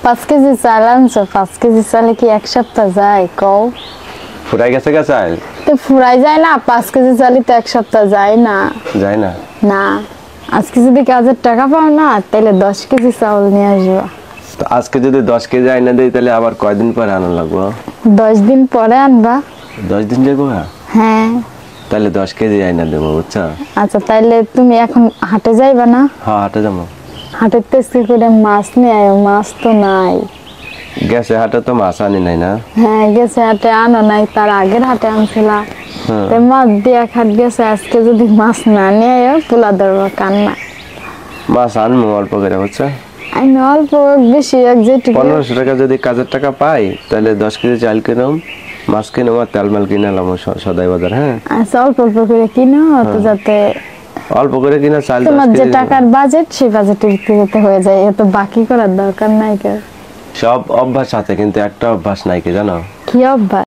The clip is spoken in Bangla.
5 কেজি চাল আনছো, 5 কেজি চালে কি এক সপ্তাহ যায় কও? ফুরাই গেছে গা চাল? তো ফুরাই যায় না, 5 কেজি চালই তো এক সপ্তাহ যায় না। যায় না? না, আজকে যদি কাজের টাকা পাও না তাহলে 10 কেজি চাউল নিয়ে আসবা। তো আজকে যদি 10 কেজি আইনা দেই তাহলে আবার কয়দিন পরে আনা লাগবো? 10 দিন পরে আনবা। 10 দিন যাবো? হ্যাঁ। তাহলে 10 কেজি আইনা দেবো, বুঝছো? আচ্ছা, তাইলে তুমি এখন হাটে যাইবা না? হ্যাঁ, হাটে যাবো। হাটের থেকে করে মাছ নিয়ে আয়, মাছ তো নাই। গেছে হাটে তো মাছ আনি নাই না? হ্যাঁ, গেছে হাটে আনো নাই, তার আগের হাটে আনছিলা। মাছ দিয়া খাট গেছে, আজকে যদি মাছ না নিয়ে আয় পোলা ধরবা কান্না। মাছ আনবো অল্প করে, বুঝছো? আমি অল্প বেশি এক যেটুকু 1500 টাকা যদি কাজের টাকা পাই তাহলে 10 কেজি চাল কিনলাম, মাছ কিনলাম আর তেল মাল কিনালাম সদাই বাজার। হ্যাঁ, আচ্ছা, অল্প অল্প করে কিনো তো, যাতে অল্প করে কিনা চাল 10 তোমার যে কেজি। টাকার বাজেট সেই বাজেটের ভিত্তিতে হয়ে যায়, এত বাকি করার দরকার নাই। সব অভ্যাস আছে কিন্তু একটা অভ্যাস নাই, কি জানো? কি অভ্যাস?